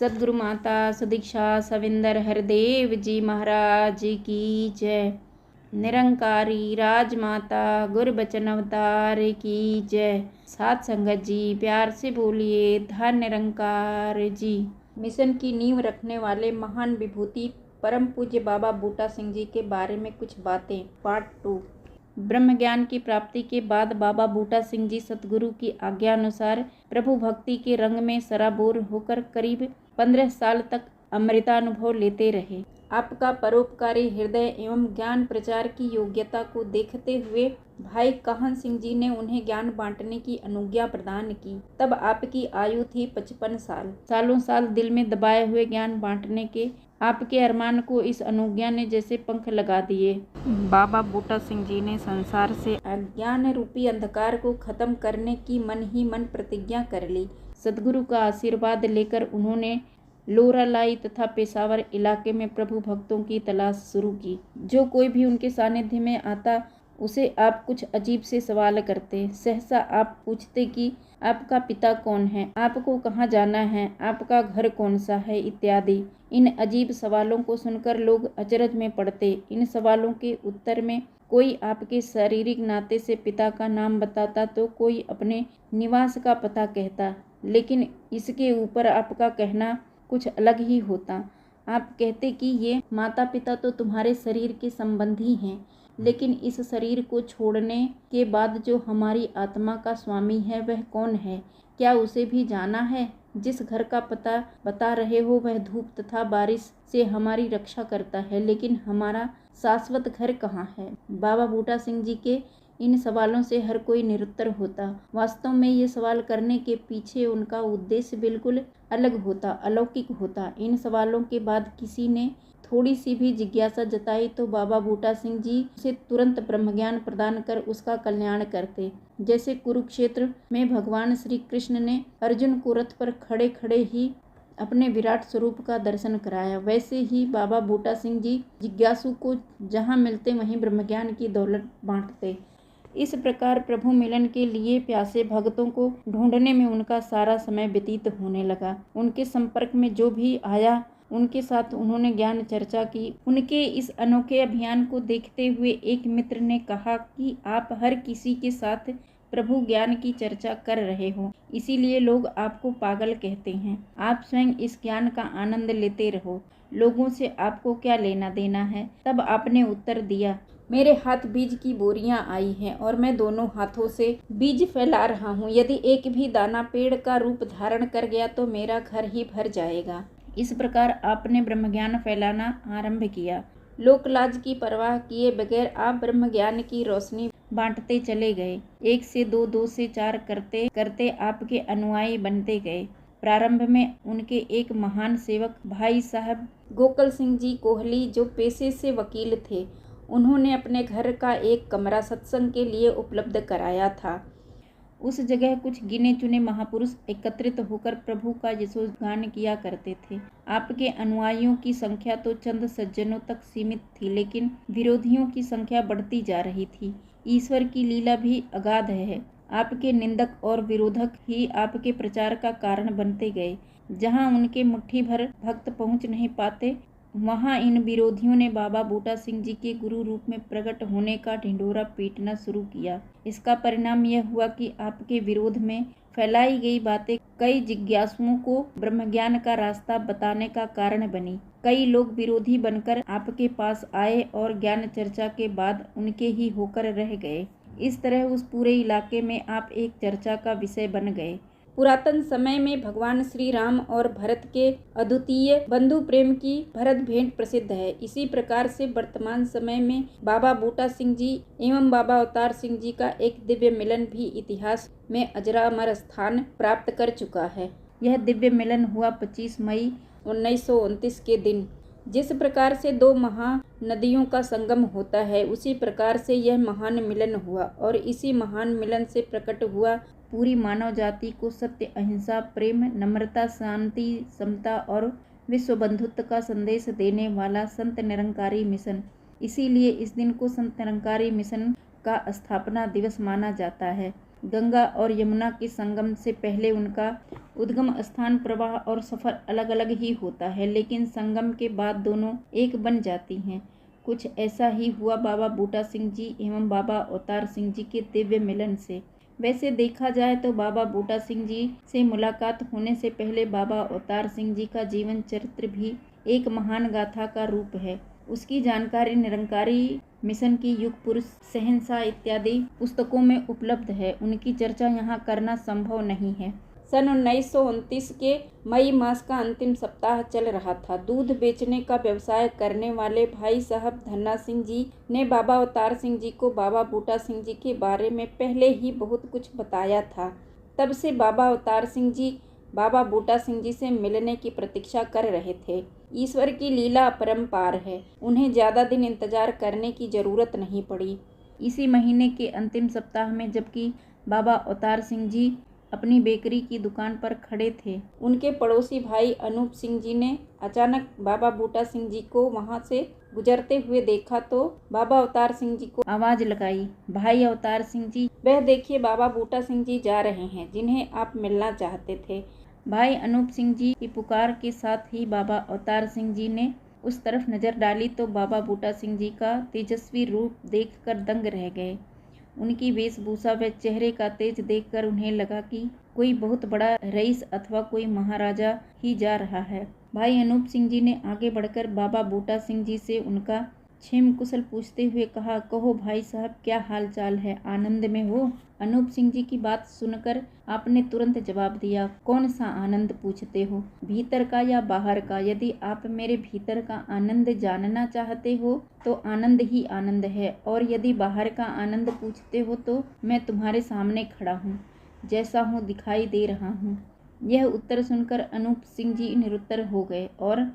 सद्गुरु माता सुदीक्षा सविंदर हरदेव जी महाराज की जय। निरंकारी राजमाता गुरबचन अवतार की जय। साथ संगत जी प्यार से बोलिए धन निरंकार जी। मिशन की नींव रखने वाले महान विभूति परम पूज्य बाबा बूटा सिंह जी के बारे में कुछ बातें, पार्ट 2। ब्रह्म ज्ञान की प्राप्ति के बाद बाबा बूटा सिंह जी सतगुरु की आज्ञा अनुसार प्रभु भक्ति के रंग में सराबोर होकर करीब 15 साल तक अमृतानुभव लेते रहे। आपका परोपकारी हृदय एवं ज्ञान प्रचार की योग्यता को देखते हुए भाई काहन सिंह जी ने उन्हें ज्ञान बांटने की अनुज्ञा प्रदान की। तब आपकी आयु थी 55 साल। सालों साल दिल में दबाए हुए ज्ञान बांटने के आपके अरमान को इस अनुज्ञा ने जैसे पंख लगा दिए। बाबा बूटा सिंह जी ने संसार से अज्ञान रूपी अंधकार को खत्म करने की मन ही मन प्रतिज्ञा कर ली। सद्गुरु का आशीर्वाद लेकर उन्होंने लोरालाई तथा पेशावर इलाके में प्रभु भक्तों की तलाश शुरू की। जो कोई भी उनके सानिध्य में आता उसे आप कुछ अजीब से सवाल करते। सहसा आप पूछते कि आपका पिता कौन है, आपको कहाँ जाना है, आपका घर कौन सा है इत्यादि। इन अजीब सवालों को सुनकर लोग अचरज में पड़ते। इन सवालों के उत्तर में कोई आपके शारीरिक नाते से पिता का नाम बताता तो कोई अपने निवास का पता कहता, लेकिन इसके ऊपर आपका कहना कुछ अलग ही होता। आप कहते कि ये माता पिता तो तुम्हारे शरीर के संबंधी हैं, लेकिन इस शरीर को छोड़ने के बाद जो हमारी आत्मा का स्वामी है वह कौन है, क्या उसे भी जाना है? जिस घर का पता बता रहे हो वह धूप तथा बारिश से हमारी रक्षा करता है, लेकिन हमारा शाश्वत घर कहाँ है? बाबा बूटा सिंह जी के इन सवालों से हर कोई निरुत्तर होता। वास्तव में ये सवाल करने के पीछे उनका उद्देश्य बिल्कुल अलग होता, अलौकिक होता। इन सवालों के बाद किसी ने थोड़ी सी भी जिज्ञासा जताई तो बाबा बूटा सिंह जी उसे तुरंत ब्रह्मज्ञान प्रदान कर उसका कल्याण करते। जैसे कुरुक्षेत्र में भगवान श्री कृष्ण ने अर्जुन को रथ पर खड़े खड़े ही अपने विराट स्वरूप का दर्शन कराया, वैसे ही बाबा बूटा सिंह जी जिज्ञासु को जहाँ मिलते वहीं ब्रह्मज्ञान की दौलत बांटते। इस प्रकार प्रभु मिलन के लिए प्यासे भक्तों को ढूंढने में उनका सारा समय व्यतीत होने लगा। उनके संपर्क में जो भी आया उनके साथ उन्होंने ज्ञान चर्चा की। उनके इस अनोखे अभियान को देखते हुए एक मित्र ने कहा कि आप हर किसी के साथ प्रभु ज्ञान की चर्चा कर रहे हो, इसीलिए लोग आपको पागल कहते हैं। आप स्वयं इस ज्ञान का आनंद लेते रहो, लोगों से आपको क्या लेना देना है। तब आपने उत्तर दिया, मेरे हाथ बीज की बोरियां आई हैं और मैं दोनों हाथों से बीज फैला रहा हूँ। यदि एक भी दाना पेड़ का रूप धारण कर गया तो मेरा घर ही भर जाएगा। इस प्रकार आपने ब्रह्मज्ञान फैलाना आरंभ किया। लोकलाज की परवाह किए बगैर आप ब्रह्मज्ञान की रोशनी बांटते चले गए। 1 से 2, 2 से 4 करते करते आपके अनुयायी बनते गए। प्रारंभ में उनके एक महान सेवक भाई साहब गोकल सिंह जी कोहली, जो पेशे से वकील थे, उन्होंने अपने घर का एक कमरा सत्संग के लिए उपलब्ध कराया था। उस जगह कुछ गिने चुने महापुरुष एकत्रित होकर प्रभु का यशोगान किया करते थे। आपके अनुयायियों की संख्या तो चंद सज्जनों तक सीमित थी, लेकिन विरोधियों की संख्या बढ़ती जा रही थी। ईश्वर की लीला भी अगाध है। आपके निंदक और विरोधक ही आपके प्रचार का कारण बनते गए। जहाँ उनके मुट्ठी भर भक्त पहुँच नहीं पाते, वहाँ इन विरोधियों ने बाबा बूटा सिंह जी के गुरु रूप में प्रकट होने का ढिंढोरा पीटना शुरू किया। इसका परिणाम यह हुआ कि आपके विरोध में फैलाई गई बातें कई जिज्ञासुओं को ब्रह्मज्ञान का रास्ता बताने का कारण बनी। कई लोग विरोधी बनकर आपके पास आए और ज्ञान चर्चा के बाद उनके ही होकर रह गए। इस तरह उस पूरे इलाके में आप एक चर्चा का विषय बन गए। पुरातन समय में भगवान श्री राम और भरत के अद्वितीय बंधु प्रेम की भरत भेंट प्रसिद्ध है। इसी प्रकार से वर्तमान समय में बाबा बूटा सिंह जी एवं बाबा अवतार सिंह जी का एक दिव्य मिलन भी इतिहास में अजरामर स्थान प्राप्त कर चुका है। यह दिव्य मिलन हुआ 25 मई 1929 के दिन। जिस प्रकार से 2 महानदियों का संगम होता है, उसी प्रकार से यह महान मिलन हुआ और इसी महान मिलन से प्रकट हुआ पूरी मानव जाति को सत्य, अहिंसा, प्रेम, नम्रता, शांति, समता और विश्व बंधुत्व का संदेश देने वाला संत निरंकारी मिशन। इसीलिए इस दिन को संत निरंकारी मिशन का स्थापना दिवस माना जाता है। गंगा और यमुना के संगम से पहले उनका उद्गम स्थान, प्रवाह और सफ़र अलग अलग ही होता है, लेकिन संगम के बाद दोनों एक बन जाती हैं। कुछ ऐसा ही हुआ बाबा बूटा सिंह जी एवं बाबा अवतार सिंह जी के दिव्य मिलन से। वैसे देखा जाए तो बाबा बूटा सिंह जी से मुलाकात होने से पहले बाबा अवतार सिंह जी का जीवन चरित्र भी एक महान गाथा का रूप है। उसकी जानकारी निरंकारी मिशन की युग पुरुष, शहंशाह इत्यादि पुस्तकों में उपलब्ध है। उनकी चर्चा यहाँ करना संभव नहीं है। सन 1929 के मई मास का अंतिम सप्ताह चल रहा था। दूध बेचने का व्यवसाय करने वाले भाई साहब धन्ना सिंह जी ने बाबा अवतार सिंह जी को बाबा बूटा सिंह जी के बारे में पहले ही बहुत कुछ बताया था। तब से बाबा अवतार सिंह जी बाबा बूटा सिंह जी से मिलने की प्रतीक्षा कर रहे थे। ईश्वर की लीला अपरंपार है, उन्हें ज़्यादा दिन इंतजार करने की जरूरत नहीं पड़ी। इसी महीने के अंतिम सप्ताह में जबकि बाबा अवतार सिंह जी अपनी बेकरी की दुकान पर खड़े थे, उनके पड़ोसी भाई अनूप सिंह जी ने अचानक बाबा बूटा सिंह जी को वहां से गुजरते हुए देखा तो बाबा अवतार सिंह जी को आवाज लगाई, भाई अवतार सिंह जी, वह देखिए बाबा बूटा सिंह जी जा रहे हैं जिन्हें आप मिलना चाहते थे। भाई अनूप सिंह जी की पुकार के साथ ही बाबा अवतार सिंह जी ने उस तरफ नजर डाली तो बाबा बूटा सिंह जी का तेजस्वी रूप देखकर दंग रह गए। उनकी वेशभूषा व चेहरे का तेज देखकर उन्हें लगा कि कोई बहुत बड़ा रईस अथवा कोई महाराजा ही जा रहा है। भाई अनूप सिंह जी ने आगे बढ़कर बाबा बूटा सिंह जी से उनका क्षेम कुशल पूछते हुए कहा, कहो भाई साहब, क्या हाल चाल है, आनंद में हो? अनूप सिंह जी की बात सुनकर आपने तुरंत जवाब दिया, कौन सा आनंद पूछते हो, भीतर का या बाहर का? यदि आप मेरे भीतर का आनंद जानना चाहते हो तो आनंद ही आनंद है, और यदि बाहर का आनंद पूछते हो तो मैं तुम्हारे सामने खड़ा हूँ, जैसा हूँ दिखाई दे रहा हूँ। यह उत्तर सुनकर अनूप सिंह जी निरुत्तर हो गए और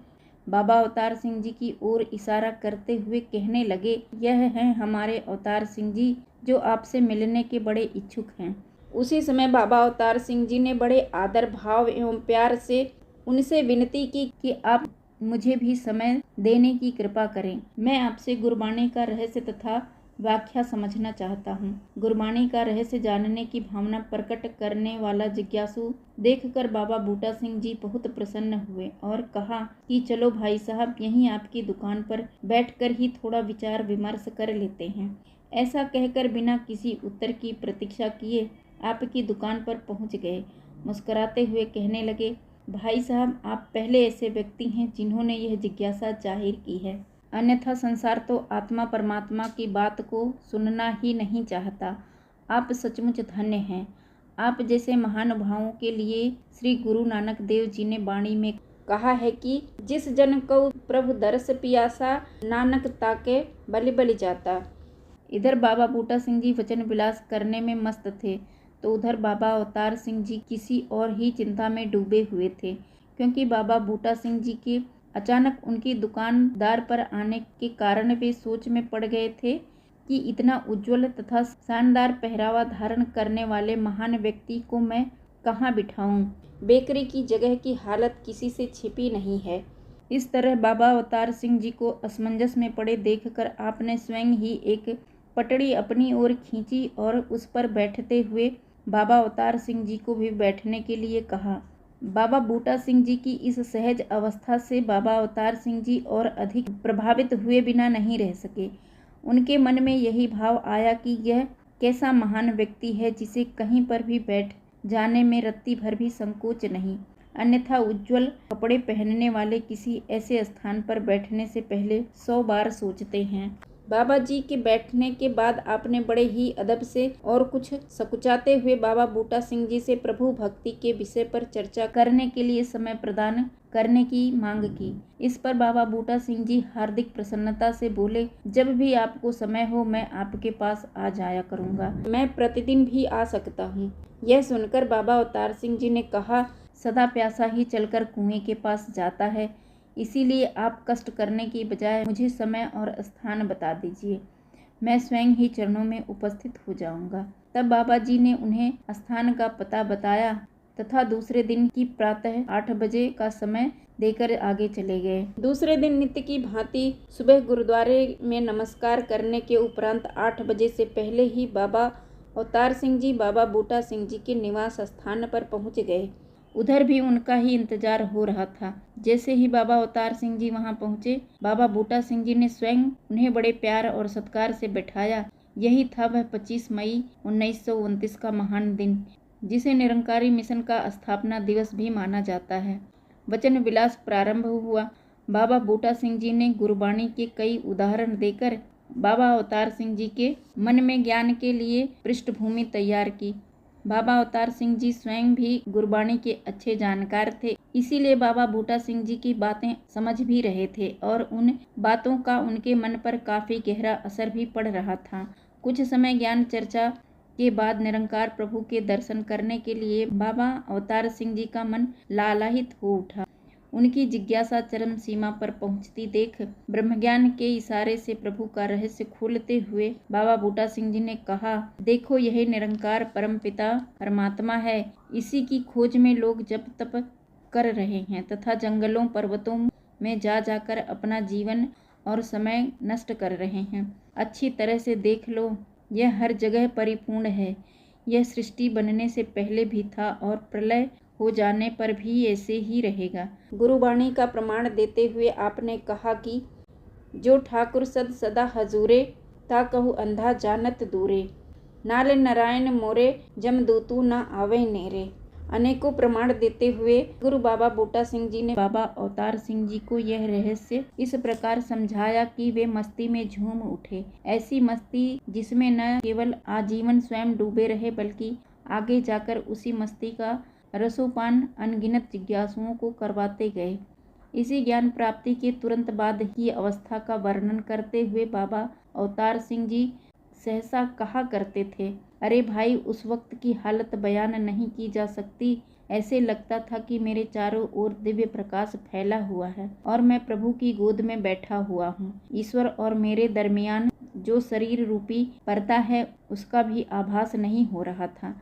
बाबा अवतार सिंह जी की ओर इशारा करते हुए कहने लगे, यह हैं हमारे अवतार सिंह जी जो आपसे मिलने के बड़े इच्छुक हैं। उसी समय बाबा अवतार सिंह जी ने बड़े आदर भाव एवं प्यार से उनसे विनती की कि आप मुझे भी समय देने की कृपा करें। मैं आपसे गुरबाणी का रहस्य तथा व्याख्या समझना चाहता हूँ। गुरबाणी का रहस्य जानने की भावना प्रकट करने वाला जिज्ञासु देखकर बाबा बूटा सिंह जी बहुत प्रसन्न हुए और कहा कि चलो भाई साहब, यहीं आपकी दुकान पर बैठकर ही थोड़ा विचार विमर्श कर लेते हैं। ऐसा कहकर बिना किसी उत्तर की प्रतीक्षा किए आपकी दुकान पर पहुंच गए। मुस्कुराते हुए कहने लगे, भाई साहब, आप पहले ऐसे व्यक्ति हैं जिन्होंने यह जिज्ञासा जाहिर की है, अन्यथा संसार तो आत्मा परमात्मा की बात को सुनना ही नहीं चाहता। आप सचमुच धन्य हैं। आप जैसे महानुभावों के लिए श्री गुरु नानक देव जी ने वाणी में कहा है कि जिस जन को प्रभु दरस पियासा, नानक ताके बलि बलि जाता। इधर बाबा बूटा सिंह जी वचन विलास करने में मस्त थे तो उधर बाबा अवतार सिंह जी किसी और ही चिंता में डूबे हुए थे, क्योंकि बाबा बूटा सिंह जी के अचानक उनकी दुकानदार पर आने के कारण वे सोच में पड़ गए थे कि इतना उज्जवल तथा शानदार पहरावा धारण करने वाले महान व्यक्ति को मैं कहाँ बिठाऊं। बेकरी की जगह की हालत किसी से छिपी नहीं है। इस तरह बाबा अवतार सिंह जी को असमंजस में पड़े देखकर आपने स्वयं ही एक पटड़ी अपनी ओर खींची और उस पर बैठते हुए बाबा अवतार सिंह जी को भी बैठने के लिए कहा। बाबा बूटा सिंह जी की इस सहज अवस्था से बाबा अवतार सिंह जी और अधिक प्रभावित हुए बिना नहीं रह सके। उनके मन में यही भाव आया कि यह कैसा महान व्यक्ति है जिसे कहीं पर भी बैठ जाने में रत्ती भर भी संकोच नहीं, अन्यथा उज्जवल कपड़े पहनने वाले किसी ऐसे स्थान पर बैठने से पहले 100 बार सोचते हैं। बाबा जी के बैठने के बाद आपने बड़े ही अदब से और कुछ सकुचाते हुए बाबा बूटा सिंह जी से प्रभु भक्ति के विषय पर चर्चा करने के लिए समय प्रदान करने की मांग की। इस पर बाबा बूटा सिंह जी हार्दिक प्रसन्नता से बोले, जब भी आपको समय हो मैं आपके पास आ जाया करूँगा, मैं प्रतिदिन भी आ सकता हूँ। यह सुनकर बाबा अवतार सिंह जी ने कहा, सदा प्यासा ही चलकर कुएं के पास जाता है, इसीलिए आप कष्ट करने की बजाय मुझे समय और स्थान बता दीजिए, मैं स्वयं ही चरणों में उपस्थित हो जाऊंगा। तब बाबा जी ने उन्हें स्थान का पता बताया तथा दूसरे दिन की प्रातः 8 बजे का समय देकर आगे चले गए। दूसरे दिन नित्य की भांति सुबह गुरुद्वारे में नमस्कार करने के उपरांत 8 बजे से पहले ही बाबा अवतार सिंह जी बाबा बूटा सिंह जी के निवास स्थान पर पहुंच गए। उधर भी उनका ही इंतजार हो रहा था। जैसे ही बाबा अवतार सिंह जी वहां पहुंचे, बाबा बूटा सिंह जी ने स्वयं उन्हें बड़े प्यार और सत्कार से बैठाया। यही था वह 25 मई 1929 का महान दिन, जिसे निरंकारी मिशन का स्थापना दिवस भी माना जाता है। वचन विलास प्रारंभ हुआ। बाबा बूटा सिंह जी ने गुरबाणी के कई उदाहरण देकर बाबा अवतार सिंह जी के मन में ज्ञान के लिए पृष्ठभूमि तैयार की। बाबा अवतार सिंह जी स्वयं भी गुरबाणी के अच्छे जानकार थे, इसीलिए बाबा बूटा सिंह जी की बातें समझ भी रहे थे और उन बातों का उनके मन पर काफी गहरा असर भी पड़ रहा था। कुछ समय ज्ञान चर्चा के बाद निरंकार प्रभु के दर्शन करने के लिए बाबा अवतार सिंह जी का मन लालायित हो उठा। उनकी जिज्ञासा चरम सीमा पर पहुंचती देख ब्रह्मज्ञान के इशारे से प्रभु का रहस्य खोलते हुए बाबा बूटा सिंह जी ने कहा, देखो यही निरंकार परमपिता परमात्मा है। इसी की खोज में लोग जप तप कर रहे हैं तथा जंगलों पर्वतों में जा जाकर अपना जीवन और समय नष्ट कर रहे हैं। अच्छी तरह से देख लो, यह हर जगह परिपूर्ण है। यह सृष्टि बनने से पहले भी था और प्रलय हो जाने पर भी ऐसे ही रहेगा। गुरुवाणी का प्रमाण देते हुए आपने कहा कि जो ठाकुर सद सदा हजूरे, ता कहु अंधा जानत दूरे। नाल नारायण मोरे, जमदूतू न आवे नेरे। अनेकों प्रमाण देते हुए गुरु बाबा बूटा सिंह जी ने बाबा अवतार सिंह जी को यह रहस्य इस प्रकार समझाया कि वे मस्ती में झूम उठे। ऐसी मस्ती जिसमें न केवल आजीवन स्वयं डूबे रहे बल्कि आगे जाकर उसी मस्ती का रसोपान अनगिनत जिज्ञासुओं को करवाते गए। इसी ज्ञान प्राप्ति के तुरंत बाद की अवस्था का वर्णन करते हुए बाबा अवतार सिंह जी सहसा कहा करते थे, अरे भाई, उस वक्त की हालत बयान नहीं की जा सकती। ऐसे लगता था कि मेरे चारों ओर दिव्य प्रकाश फैला हुआ है और मैं प्रभु की गोद में बैठा हुआ हूँ। ईश्वर और मेरे दरमियान जो शरीर रूपी पर्दा है उसका भी आभास नहीं हो रहा था।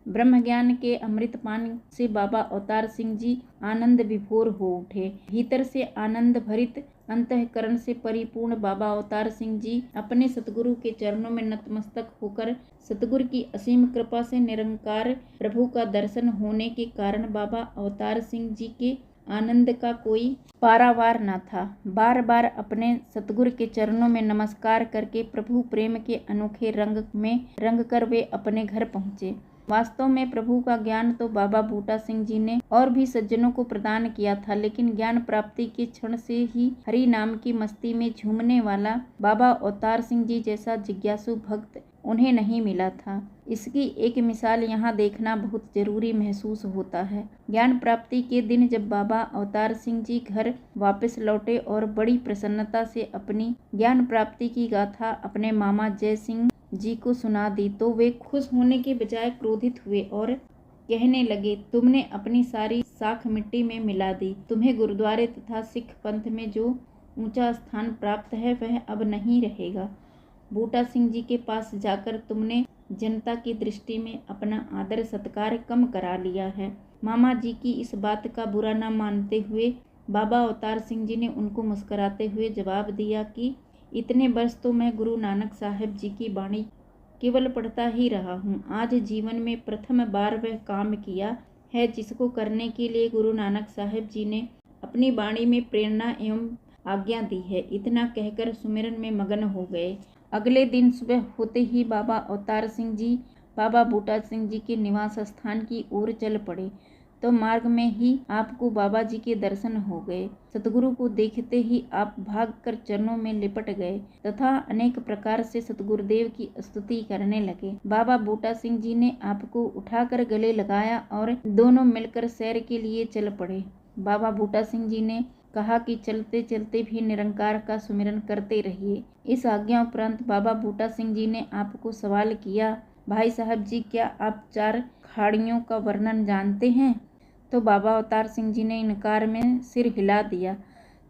ब्रह्म ज्ञान के अमृतपान से बाबा अवतार सिंह जी आनंद विभोर हो उठे। भीतर से आनंद भरित अंतःकरण से परिपूर्ण बाबा अवतार सिंह जी अपने सतगुरु के चरणों में नतमस्तक होकर सतगुरु की असीम कृपा से निरंकार प्रभु का दर्शन होने के कारण बाबा अवतार सिंह जी के आनंद का कोई पारावार न था। बार बार अपने सतगुरु के चरणों में नमस्कार करके प्रभु प्रेम के अनोखे रंग में रंग कर वे अपने घर पहुँचे। वास्तव में प्रभु का ज्ञान तो बाबा बूटा सिंह जी ने और भी सज्जनों को प्रदान किया था, लेकिन ज्ञान प्राप्ति के क्षण से ही हरि नाम की मस्ती में झूमने वाला बाबा अवतार सिंह जी जैसा जिज्ञासु भक्त उन्हें नहीं मिला था। इसकी एक मिसाल यहाँ देखना बहुत जरूरी महसूस होता है। ज्ञान प्राप्ति के दिन जब बाबा अवतार सिंह जी घर वापस लौटे और बड़ी प्रसन्नता से अपनी ज्ञान प्राप्ति की गाथा अपने मामा जय सिंह जी को सुना दी तो वे खुश होने के बजाय क्रोधित हुए और कहने लगे, तुमने अपनी सारी साख मिट्टी में मिला दी। तुम्हें गुरुद्वारे तथा सिख पंथ में जो ऊंचा स्थान प्राप्त है वह अब नहीं रहेगा। बूटा सिंह जी के पास जाकर तुमने जनता की दृष्टि में अपना आदर सत्कार कम करा लिया है। मामा जी की इस बात का बुरा न मानते हुए बाबा अवतार सिंह जी ने उनको मुस्कुराते हुए जवाब दिया कि इतने वर्ष तो मैं गुरु नानक साहब जी की वाणी केवल पढ़ता ही रहा हूँ। आज जीवन में प्रथम बार वह काम किया है जिसको करने के लिए गुरु नानक साहब जी ने अपनी वाणी में प्रेरणा एवं आज्ञा दी है। इतना कहकर सुमिरन में मगन हो गए। अगले दिन सुबह होते ही बाबा अवतार सिंह जी बाबा बूटा सिंह जी के निवास स्थान की ओर चल पड़े तो मार्ग में ही आपको बाबा जी के दर्शन हो गए। सतगुरु को देखते ही आप भागकर चरणों में लिपट गए तथा अनेक प्रकार से सतगुरुदेव की स्तुति करने लगे। बाबा बूटा सिंह जी ने आपको उठाकर गले लगाया और दोनों मिलकर सैर के लिए चल पड़े। बाबा बूटा सिंह जी ने कहा कि चलते चलते भी निरंकार का सुमिरन करते रहिए। इस आज्ञा उपरांत बाबा बूटा सिंह जी ने आपको सवाल किया, भाई साहब जी, क्या आप 4 खाड़ियों का वर्णन जानते हैं? तो बाबा अवतार सिंह जी ने इनकार में सिर हिला दिया।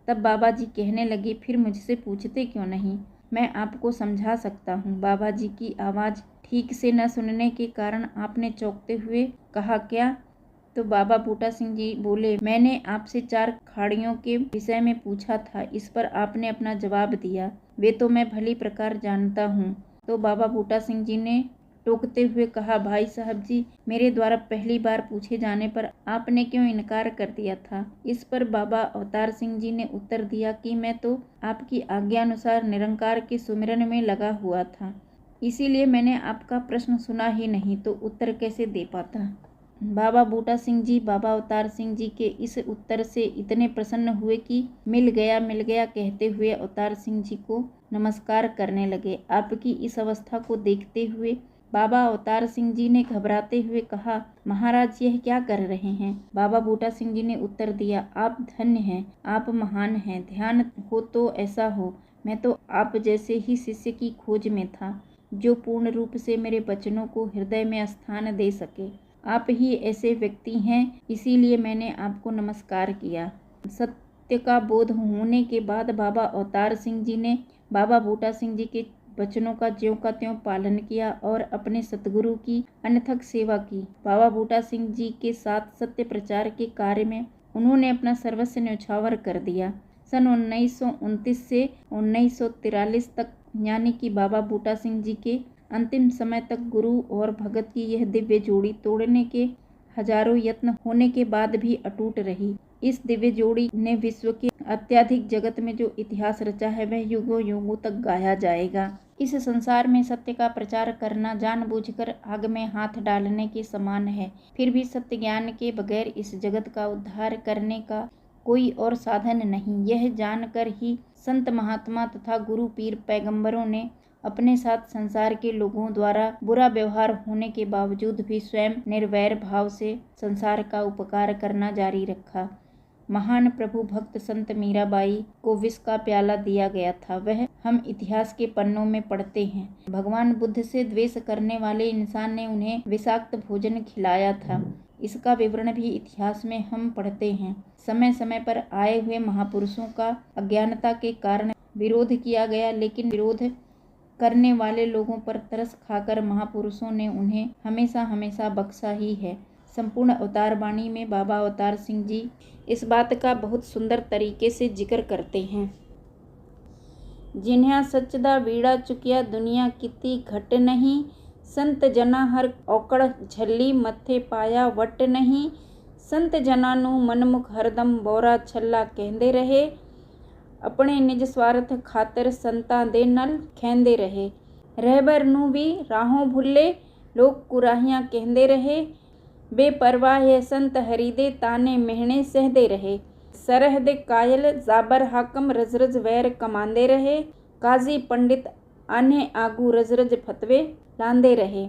तब बाबा जी कहने लगे, फिर मुझसे पूछते क्यों नहीं, मैं आपको समझा सकता हूँ। बाबा जी की आवाज़ ठीक से न सुनने के कारण आपने चौंकते हुए कहा, क्या? तो बाबा बूटा सिंह जी बोले, मैंने आपसे 4 खाड़ियों के विषय में पूछा था, इस पर आपने अपना जवाब दिया। वे तो मैं भली प्रकार जानता हूँ। तो बाबा बूटा सिंह जी ने टोकते हुए कहा, भाई साहब जी, मेरे द्वारा पहली बार पूछे जाने पर आपने क्यों इनकार कर दिया था? इस पर बाबा अवतार सिंह जी ने उत्तर दिया कि मैं तो आपकी आज्ञानुसार निरंकार के सुमिरन में लगा हुआ था, इसीलिए मैंने आपका प्रश्न सुना ही नहीं तो उत्तर कैसे दे पाता। बाबा बूटा सिंह जी बाबा अवतार सिंह जी के इस उत्तर से इतने प्रसन्न हुए कि मिल गया कहते हुए अवतार सिंह जी को नमस्कार करने लगे। आपकी इस अवस्था को देखते हुए बाबा अवतार सिंह जी ने घबराते हुए कहा, महाराज यह क्या कर रहे हैं? बाबा बूटा सिंह जी ने उत्तर दिया, आप धन्य हैं, आप महान हैं, ध्यान हो तो ऐसा हो। मैं तो आप जैसे ही शिष्य की खोज में था, जो पूर्ण रूप से मेरे वचनों को हृदय में स्थान दे सके। आप ही ऐसे व्यक्ति हैं, इसीलिए मैंने आपको नमस्कार किया। सत्य का बोध होने के बाद बाबा अवतार सिंह जी ने बाबा बूटा सिंह जी के वचनों का ज्यों का त्यों पालन किया और अपने सतगुरु की अनथक सेवा की। बाबा बूटा सिंह जी के साथ सत्य प्रचार के कार्य में उन्होंने अपना सर्वस्व न्यौछावर कर दिया। सन 1929 से 1943 तक, यानी कि बाबा बूटा सिंह जी के अंतिम समय तक, गुरु और भगत की यह दिव्य जोड़ी तोड़ने के हजारों यत्न होने के बाद भी अटूट रही। इस दिव्य जोड़ी ने विश्व के अत्याधिक जगत में जो इतिहास रचा है वह युगों युगों तक गाया जाएगा। इस संसार में सत्य का प्रचार करना जानबूझकर आग में हाथ डालने के समान है। फिर भी सत्य ज्ञान के बगैर इस जगत का उद्धार करने का कोई और साधन नहीं। यह जानकर ही संत महात्मा तथा गुरु पीर पैगंबरों ने अपने साथ संसार के लोगों द्वारा बुरा व्यवहार होने के बावजूद भी स्वयं निर्वैर भाव से संसार का उपकार करना जारी रखा। महान प्रभु भक्त संत मीराबाई को विष का प्याला दिया गया था, वह हम इतिहास के पन्नों में पढ़ते हैं। भगवान बुद्ध से द्वेष करने वाले इंसान ने उन्हें विषाक्त भोजन खिलाया था, इसका विवरण भी इतिहास में हम पढ़ते हैं। समय समय पर आए हुए महापुरुषों का अज्ञानता के कारण विरोध किया गया, लेकिन विरोध करने वाले लोगों पर तरस खाकर महापुरुषों ने उन्हें हमेशा हमेशा बख्शा ही है। संपूर्ण अवतार वाणी में बाबा अवतार सिंह जी इस बात का बहुत सुंदर तरीके से जिक्र करते हैं। जिन्हें सच्चदा वीड़ा चुकिया दुनिया किती घट नहीं, संत जना हर औकड़ झल्ली मथे पाया वट नहीं, संत जना नू मनमुख हरदम बोरा छल्ला कहंदे रहे, अपने निज स्वार्थ खातर संतां दे नल खेंदे रहे, रहबर नू भी राहों भुल्ले लोग कुराहियां कहंदे रहे, बेपरवाह है संत हरिदे ताने मेहणे सहदे रहे, सरहद कायल जाबर हाकम रजरज वैर कमांदे रहे, काजी पंडित आने आगू रजरज फतवे लांदे रहे,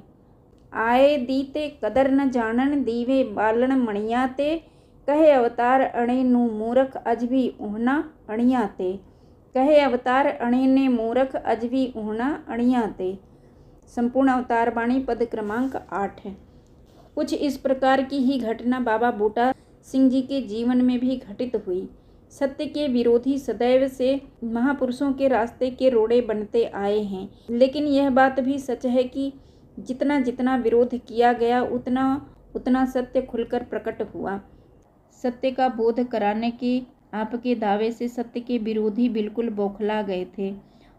आए दीते कदर न जानन दीवे बालन मणिया ते, कहे अवतार अणे नू मूरख अज भी ऊहना अणिया ते, कहे अवतार अणे ने मूरख अज भी ऊहना अणिया ते। संपूर्ण अवतार वाणी पद क्रमांक 8 है। कुछ इस प्रकार की ही घटना बाबा बूटा सिंह जी के जीवन में भी घटित हुई। सत्य के विरोधी सदैव से महापुरुषों के रास्ते के रोड़े बनते आए हैं, लेकिन यह बात भी सच है कि जितना जितना विरोध किया गया उतना उतना सत्य खुलकर प्रकट हुआ। सत्य का बोध कराने के आपके दावे से सत्य के विरोधी बिल्कुल बौखला गए थे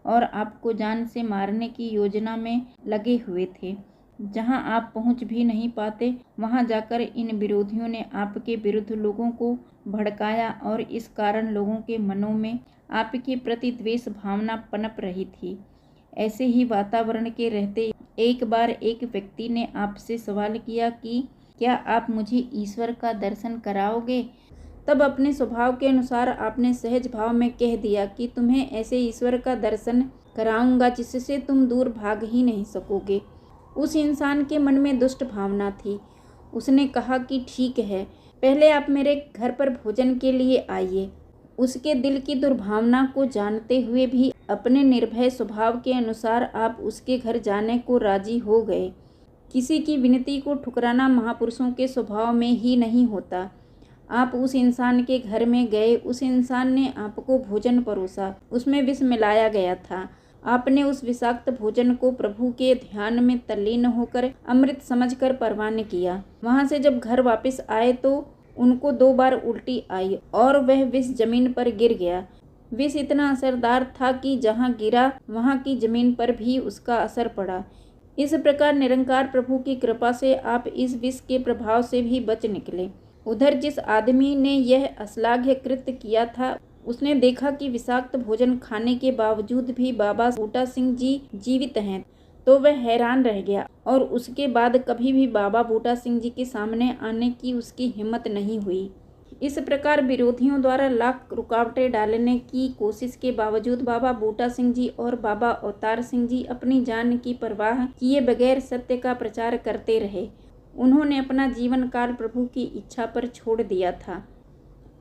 और आपको जान से मारने की योजना में लगे हुए थे। जहां आप पहुंच भी नहीं पाते, वहां जाकर इन विरोधियों ने आपके विरुद्ध लोगों को भड़काया और इस कारण लोगों के मनों में आपके प्रति द्वेष भावना पनप रही थी। ऐसे ही वातावरण के रहते एक बार एक व्यक्ति ने आपसे सवाल किया कि क्या आप मुझे ईश्वर का दर्शन कराओगे? तब अपने स्वभाव के अनुसार आपने सहज भाव में कह दिया कि तुम्हें ऐसे ईश्वर का दर्शन कराऊंगा जिससे तुम दूर भाग ही नहीं सकोगे। उस इंसान के मन में दुष्ट भावना थी। उसने कहा कि ठीक है, पहले आप मेरे घर पर भोजन के लिए आइए। उसके दिल की दुर्भावना को जानते हुए भी अपने निर्भय स्वभाव के अनुसार आप उसके घर जाने को राजी हो गए। किसी की विनती को ठुकराना महापुरुषों के स्वभाव में ही नहीं होता। आप उस इंसान के घर में गए, उस इंसान ने आपको भोजन परोसा, उसमें विष मिलाया गया था। आपने उस विषाक्त भोजन को प्रभु के ध्यान में तल्लीन होकर अमृत समझकर परवान किया। वहां से जब घर वापस आए तो उनको 2 बार उल्टी आई और वह विष जमीन पर गिर गया। विष इतना असरदार था कि जहां गिरा वहां की जमीन पर भी उसका असर पड़ा। इस प्रकार निरंकार प्रभु की कृपा से आप इस विष के प्रभाव से भी बच निकले। उधर जिस आदमी ने यह अश्लाघ्य कृत्य किया था, उसने देखा कि विषाक्त भोजन खाने के बावजूद भी बाबा बूटा सिंह जी जीवित हैं, तो वह हैरान रह गया और उसके बाद कभी भी बाबा बूटा सिंह जी के सामने आने की उसकी हिम्मत नहीं हुई। इस प्रकार विरोधियों द्वारा लाख रुकावटें डालने की कोशिश के बावजूद बाबा बूटा सिंह जी और बाबा अवतार सिंह जी अपनी जान की परवाह किए बगैर सत्य का प्रचार करते रहे। उन्होंने अपना जीवन काल प्रभु की इच्छा पर छोड़ दिया था।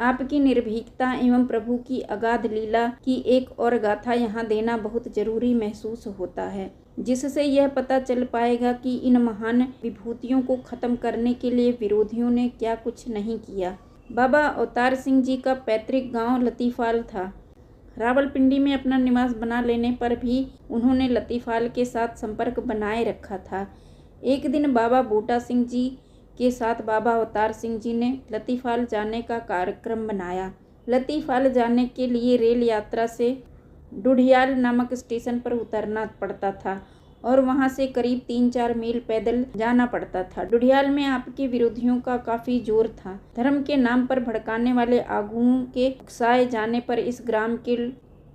आपकी निर्भीकता एवं प्रभु की अगाध लीला की एक और गाथा यहाँ देना बहुत जरूरी महसूस होता है, जिससे यह पता चल पाएगा कि इन महान विभूतियों को खत्म करने के लिए विरोधियों ने क्या कुछ नहीं किया। बाबा अवतार सिंह जी का पैतृक गांव लतीफाल था। रावलपिंडी में अपना निवास बना लेने पर भी उन्होंने लतीफाल के साथ संपर्क बनाए रखा था। एक दिन बाबा बूटा सिंह जी के साथ बाबा अवतार सिंह जी ने लतीफाल जाने का कार्यक्रम बनाया। लतीफाल जाने के लिए रेल यात्रा से डुढियाल नामक स्टेशन पर उतरना पड़ता था और वहां से करीब 3-4 मील पैदल जाना पड़ता था। डुढियाल में आपके विरोधियों का काफी जोर था। धर्म के नाम पर भड़काने वाले आगुओं के उकसाए जाने पर इस ग्राम के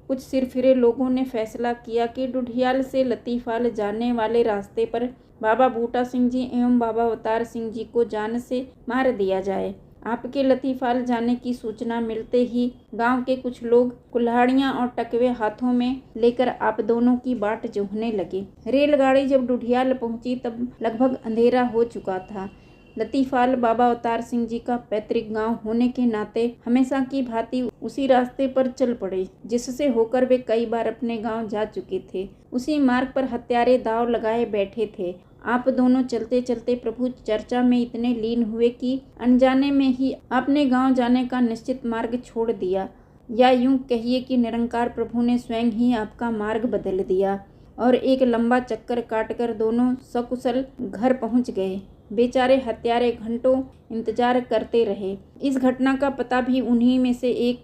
कुछ सिरफिरे लोगों ने फैसला किया कि डुढियाल से लतीफाल जाने वाले रास्ते पर बाबा बूटा सिंह जी एवं बाबा अवतार सिंह जी को जान से मार दिया जाए। आपके लतीफाल जाने की सूचना मिलते ही गांव के कुछ लोग कुल्हाड़ियां और टकवे हाथों में लेकर आप दोनों की बाट जोहने लगे। रेलगाड़ी जब डुढियाल पहुंची तब लगभग अंधेरा हो चुका था। लतीफाल बाबा अवतार सिंह जी का पैतृक गांव होने के नाते हमेशा की भांति उसी रास्ते पर चल पड़े, जिससे होकर वे कई बार अपने गांव जा चुके थे। उसी मार्ग पर हत्यारे दाव लगाए बैठे थे। आप दोनों चलते चलते प्रभु चर्चा में इतने लीन हुए कि अनजाने में ही आपने गांव जाने का निश्चित मार्ग छोड़ दिया, या यूं कहिए कि निरंकार प्रभु ने स्वयं ही आपका मार्ग बदल दिया और एक लंबा चक्कर काटकर दोनों सकुशल घर पहुंच गए। बेचारे हत्यारे घंटों इंतजार करते रहे। इस घटना का पता भी उन्हीं में से एक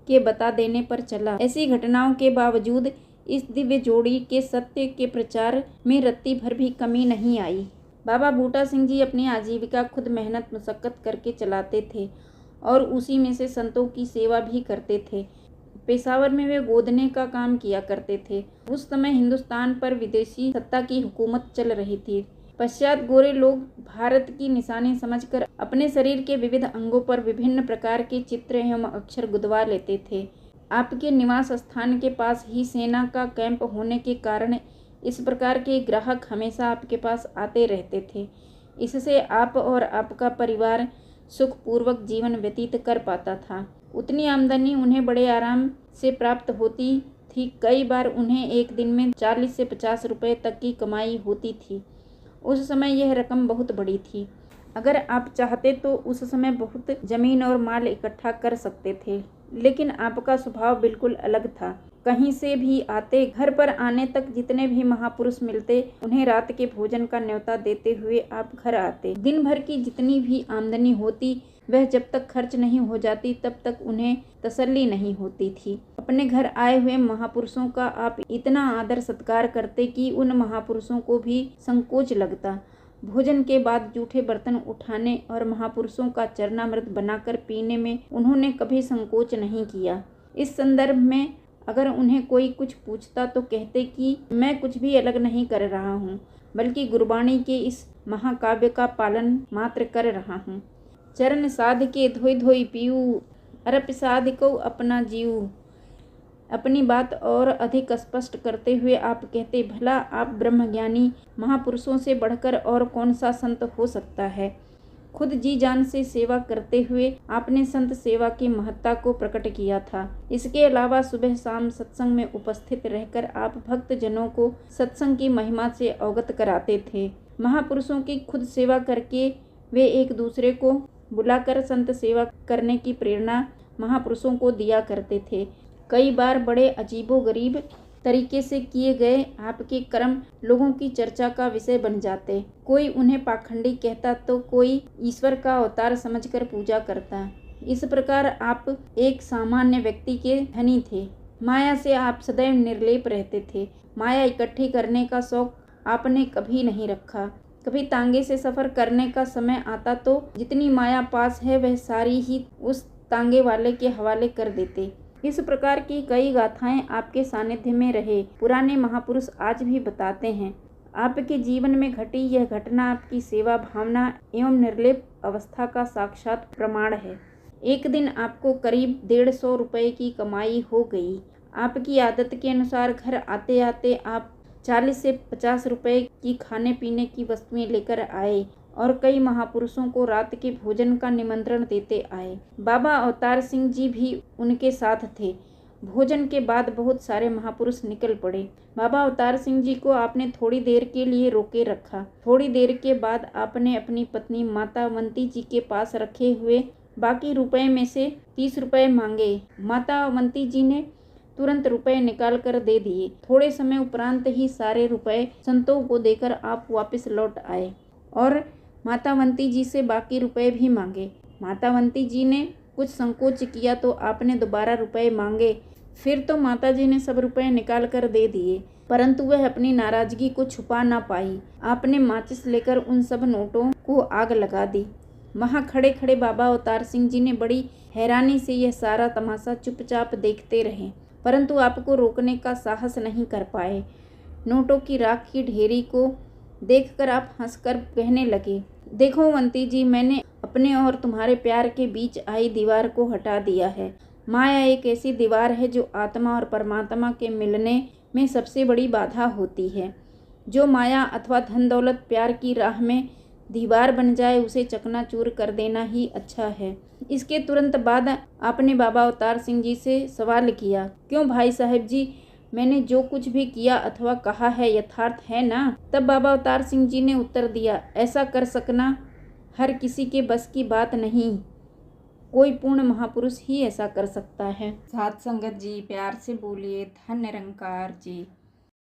के बता देने पर चला। ऐसी घटनाओं के बावजूद इस दिव्य जोड़ी के सत्य के प्रचार में रत्ती भर भी कमी नहीं आई। बाबा बूटा सिंह जी अपनी आजीविका खुद मेहनत मशक्कत करके चलाते थे और उसी में से संतों की सेवा भी करते थे। पेशावर में वे गोदने का काम किया करते थे। उस समय हिंदुस्तान पर विदेशी सत्ता की हुकूमत चल रही थी। पश्चात गोरे लोग भारत की निशानी समझकर अपने शरीर के विविध अंगों पर विभिन्न प्रकार के चित्र एवं अक्षर गुदवा लेते थे। आपके निवास स्थान के पास ही सेना का कैंप होने के कारण इस प्रकार के ग्राहक हमेशा आपके पास आते रहते थे। इससे आप और आपका परिवार सुखपूर्वक जीवन व्यतीत कर पाता था। उतनी आमदनी उन्हें बड़े आराम से प्राप्त होती थी। कई बार उन्हें एक दिन में 40 से 50 रुपए तक की कमाई होती थी। उस समय यह रकम बहुत बड़ी थी। अगर आप चाहते तो उस समय बहुत जमीन और माल इकट्ठा कर सकते थे, लेकिन आपका स्वभाव बिल्कुल अलग था। कहीं से भी आते, घर पर आने तक जितने भी महापुरुष मिलते उन्हें रात के भोजन का न्योता देते हुए आप घर आते। दिन भर की जितनी भी आमदनी होती वह जब तक खर्च नहीं हो जाती तब तक उन्हें तसल्ली नहीं होती थी। अपने घर आए हुए महापुरुषों का आप इतना आदर सत्कार करते कि उन महापुरुषों को भी संकोच लगता। भोजन के बाद जूठे बर्तन उठाने और महापुरुषों का चरणामृत बनाकर पीने में उन्होंने कभी संकोच नहीं किया। इस संदर्भ में अगर उन्हें कोई कुछ पूछता तो कहते कि मैं कुछ भी अलग नहीं कर रहा हूँ, बल्कि गुरबाणी के इस महाकाव्य का पालन मात्र कर रहा हूँ। चरण साध के धोई धोई पीऊ, अरप साध को अपना जीव। अपनी बात और अधिक स्पष्ट करते हुए आप कहते, भला आप ब्रह्मज्ञानी महापुरुषों से बढ़कर और कौन सा संत हो सकता है। खुद जी जान से सेवा करते हुए आपने संत सेवा की महत्ता को प्रकट किया था। इसके अलावा सुबह शाम सत्संग में उपस्थित रहकर आप भक्त जनों को सत्संग की महिमा से अवगत कराते थे। महापुरुषों की खुद सेवा करके वे एक दूसरे को बुलाकर संत सेवा करने की प्रेरणा महापुरुषों को दिया करते थे। कई बार बड़े अजीबोगरीब तरीके से किए गए आपके कर्म लोगों की चर्चा का विषय बन जाते। कोई उन्हें पाखंडी कहता तो कोई ईश्वर का अवतार समझकर पूजा करता। इस प्रकार आप एक सामान्य व्यक्ति के धनी थे। माया से आप सदैव निर्लेप रहते थे। माया इकट्ठी करने का शौक आपने कभी नहीं रखा। कभी तांगे से सफ़र करने का समय आता तो जितनी माया पास है वह सारी ही उस तांगे वाले के हवाले कर देते। इस प्रकार की कई गाथाएं आपके सानिध्य में रहे पुराने महापुरुष आज भी बताते हैं। आपके जीवन में घटी यह घटना आपकी सेवा भावना एवं निर्लेप अवस्था का साक्षात प्रमाण है। एक दिन आपको करीब 150 रुपये की कमाई हो गई। आपकी आदत के अनुसार घर आते आते आप 40 से 50 रुपये की खाने पीने की वस्तुएं लेकर आए और कई महापुरुषों को रात के भोजन का निमंत्रण देते आए। बाबा अवतार सिंह जी भी उनके साथ थे। भोजन के बाद बहुत सारे महापुरुष निकल पड़े। बाबा अवतार सिंह जी को आपने थोड़ी देर के लिए रोके रखा। थोड़ी देर के बाद आपने अपनी पत्नी माता अवंती जी के पास रखे हुए बाकी रुपए में से 30 रुपये मांगे। माता अवंती जी ने तुरंत रुपए निकाल कर दे दिए। थोड़े समय उपरांत ही सारे रुपए संतों को देकर आप वापस लौट आए और मातावंती जी से बाकी रुपए भी मांगे। मातावंती जी ने कुछ संकोच किया तो आपने दोबारा रुपए मांगे। फिर तो माताजी ने सब रुपए निकाल कर दे दिए, परंतु वह अपनी नाराजगी को छुपा ना पाई। आपने माचिस लेकर उन सब नोटों को आग लगा दी। वहाँ खड़े खड़े बाबा अवतार सिंह जी ने बड़ी हैरानी से यह सारा तमाशा चुपचाप देखते रहे, परंतु आपको रोकने का साहस नहीं कर पाए। नोटों की राख की ढेरी को देखकर आप हंसकर कहने लगे, देखो अवंती जी, मैंने अपने और तुम्हारे प्यार के बीच आई दीवार को हटा दिया है। माया एक ऐसी दीवार है जो आत्मा और परमात्मा के मिलने में सबसे बड़ी बाधा होती है। जो माया अथवा धन दौलत प्यार की राह में दीवार बन जाए उसे चकनाचूर कर देना ही अच्छा है। इसके तुरंत बाद आपने बाबा अवतार सिंह जी से सवाल किया, क्यों भाई साहब जी, मैंने जो कुछ भी किया अथवा कहा है यथार्थ है ना? तब बाबा अवतार सिंह जी ने उत्तर दिया, ऐसा कर सकना हर किसी के बस की बात नहीं, कोई पूर्ण महापुरुष ही ऐसा कर सकता है। साथ संगत जी प्यार से बोलिए धन निरंकार जी।